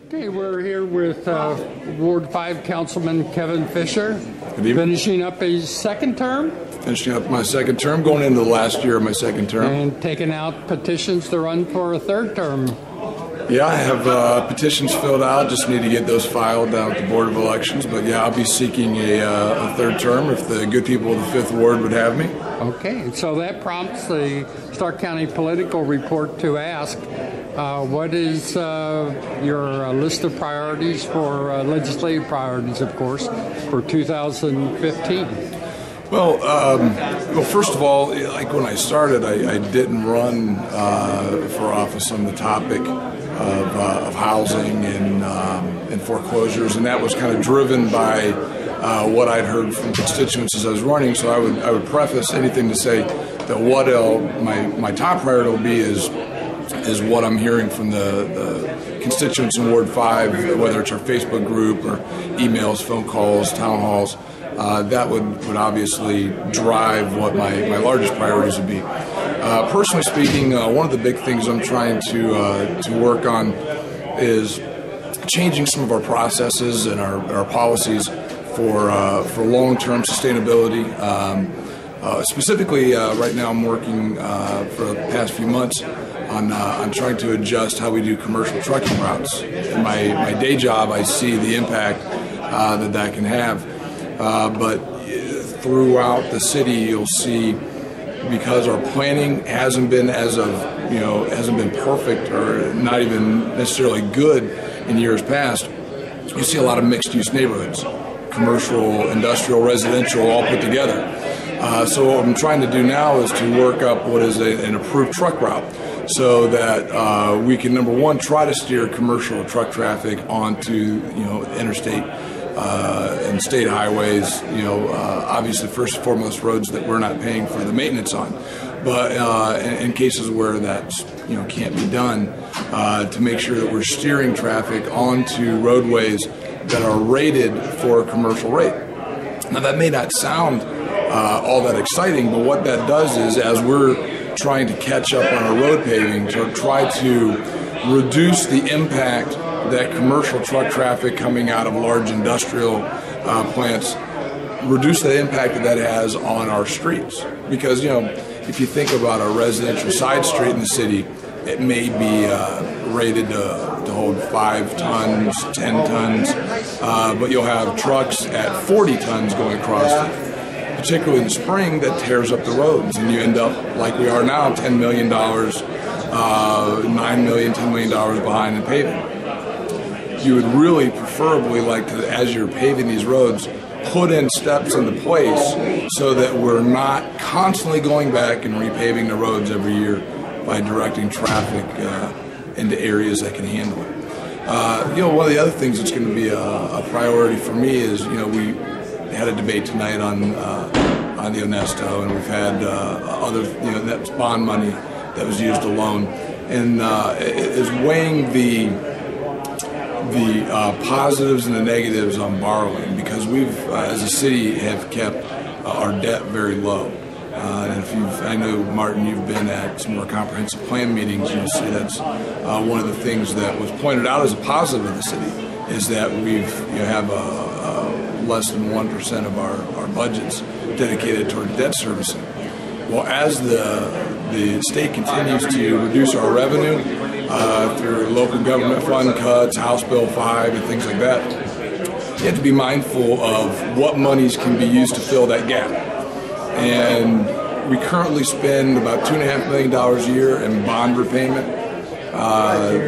Okay, we're here with Ward 5 Councilman Kevin Fisher, finishing up his second term. Finishing up my second term, going into the last year of my second term. And taking out petitions to run for a third term. Yeah, I have petitions filled out, just need to get those filed down at the Board of Elections. But yeah, I'll be seeking a third term if the good people of the 5th Ward would have me. Okay, so that prompts the Stark County Political Report to ask, what is your list of priorities for legislative priorities, of course, for 2015? Well, first of all, like when I started, I didn't run for office on the topic of housing and foreclosures, and that was kind of driven by what I'd heard from constituents as I was running. So I would preface anything to say that what my top priority will be is what I'm hearing from the constituents in Ward 5, whether it's our Facebook group or emails, phone calls, town halls. That would obviously drive what my largest priorities would be. Personally speaking, one of the big things I'm trying to work on is changing some of our processes and our policies for long-term sustainability. Specifically, right now I'm working for the past few months on trying to adjust how we do commercial trucking routes. In my day job, I see the impact that can have. But throughout the city, you'll see, because our planning hasn't been hasn't been perfect or not even necessarily good in years past, you see a lot of mixed-use neighborhoods, commercial, industrial, residential, all put together. So what I'm trying to do now is to work up what is an approved truck route, so that we can, number one, try to steer commercial truck traffic onto interstate and state highways, obviously first and foremost roads that we're not paying for the maintenance on, but in cases where that can't be done, to make sure that we're steering traffic onto roadways that are rated for a commercial rate. Now that may not sound all that exciting, but what that does is, as we're trying to catch up on our road paving to try to reduce the impact that commercial truck traffic coming out of large industrial plants, reduce the impact that has on our streets. Because, if you think about a residential side street in the city, it may be rated to hold 5 tons, 10 tons, but you'll have trucks at 40 tons going across it, particularly in the spring, that tears up the roads, and you end up, like we are now, $10 million, $9 million, $10 million behind in paving. You would really preferably like to, as you're paving these roads, put in steps into place so that we're not constantly going back and repaving the roads every year by directing traffic into areas that can handle it. One of the other things that's going to be a priority for me is, we had a debate tonight on the Onesto, and we've had other, that's bond money that was used alone, and is weighing the positives and the negatives on borrowing, because we've, as a city, have kept our debt very low. And I know, Martin, you've been at some more comprehensive plan meetings, you'll see that's one of the things that was pointed out as a positive of the city, is that we've have less than 1% of our budgets dedicated toward debt servicing. Well, as the state continues to reduce our revenue through local government fund cuts, House Bill 5, and things like that, you have to be mindful of what monies can be used to fill that gap. And we currently spend about $2.5 million a year in bond repayment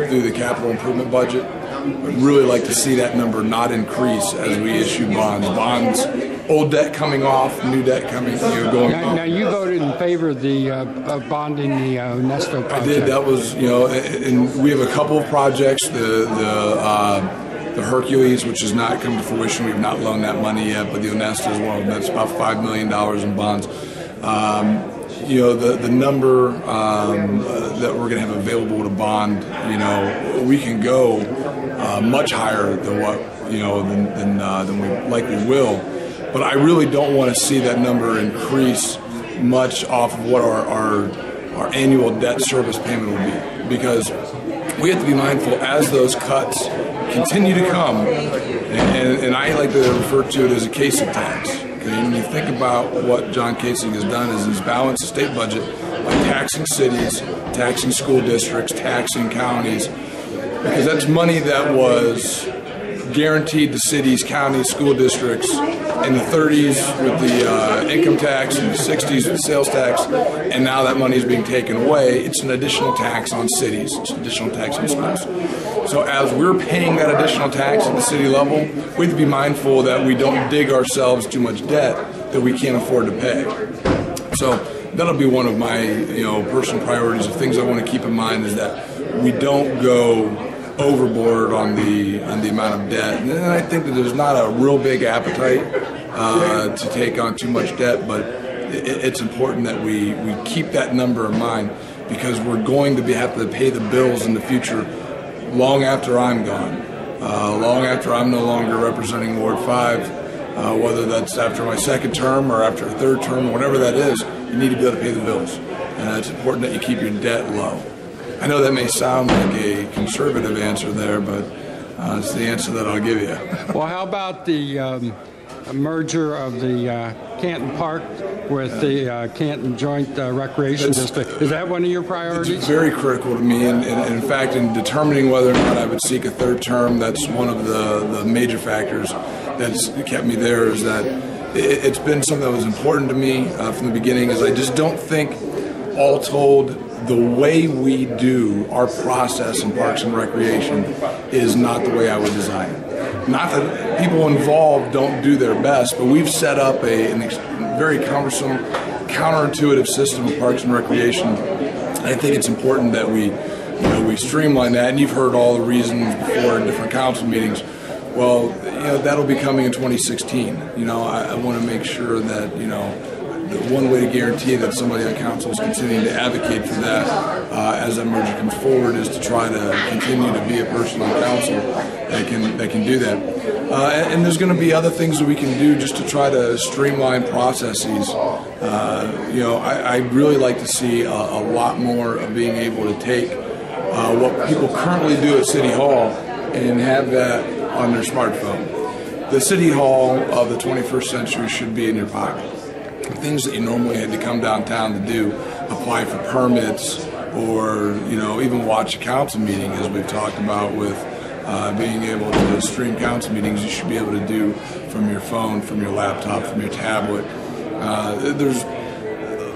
through the capital improvement budget. I'd really like to see that number not increase as we issue bonds. Old debt coming off, new debt coming, going on. Now you voted in favor of the bonding the Onesto project. I did. That was, and we have a couple of projects. The Hercules, which has not come to fruition, we've not loaned that money yet, but the Onesto is one of them. That's about $5 million in bonds. The number that we're going to have available to bond, we can go much higher than what than we likely will. But I really don't want to see that number increase much off of what our annual debt service payment will be, because we have to be mindful, as those cuts continue to come, and I like to refer to it as a Kasich tax. Okay? When you think about what John Kasich has done is he's balanced the state budget by taxing cities, taxing school districts, taxing counties, because that's money that was guaranteed to cities, counties, school districts in the 30s with the income tax, in the 60s with the sales tax, and now that money is being taken away. It's an additional tax on cities. It's an additional tax on schools. So as we're paying that additional tax at the city level, we have to be mindful that we don't dig ourselves too much debt that we can't afford to pay. So that'll be one of my personal priorities of things I want to keep in mind, is that we don't go overboard on the amount of debt. And I think that there's not a real big appetite to take on too much debt, but it's important that we keep that number in mind, because we're going to have to pay the bills in the future long after I'm gone, long after I'm no longer representing Ward 5, whether that's after my second term or after a third term, whatever that is, you need to be able to pay the bills. And it's important that you keep your debt low. I know that may sound like a conservative answer there, but it's the answer that I'll give you. Well, how about the merger of the Canton Park with the Canton Joint Recreation District? Is that one of your priorities? It's very critical to me, and in fact, in determining whether or not I would seek a third term, that's one of the major factors that's kept me there, is that it's been something that was important to me from the beginning, is I just don't think, all told, the way we do our process in Parks and Recreation is not the way I would design it. Not that people involved don't do their best, but we've set up a very cumbersome, counterintuitive system of Parks and Recreation. I think it's important that we streamline that, and you've heard all the reasons before in different council meetings. Well, that'll be coming in 2016. I want to make sure that, the one way to guarantee that somebody on council is continuing to advocate for that as that merger comes forward is to try to continue to be a person on council that can do that. And there's going to be other things that we can do just to try to streamline processes. I'd really like to see a lot more of being able to take what people currently do at City Hall and have that on their smartphone. The City Hall of the 21st century should be in your pocket. Things that you normally had to come downtown to do, apply for permits, or even watch a council meeting, as we've talked about with being able to stream council meetings, you should be able to do from your phone, from your laptop, from your tablet. There's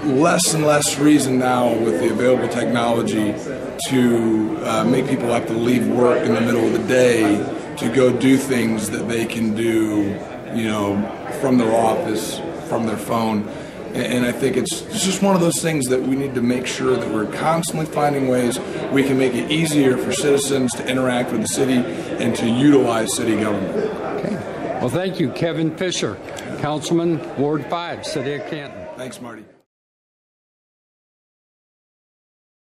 less and less reason now with the available technology to make people have to leave work in the middle of the day to go do things that they can do, from their office, from their phone. And I think it's just one of those things that we need to make sure that we're constantly finding ways we can make it easier for citizens to interact with the city and to utilize city government. Okay. Well, thank you, Kevin Fisher, Councilman, Ward 5, City of Canton. Thanks, Marty.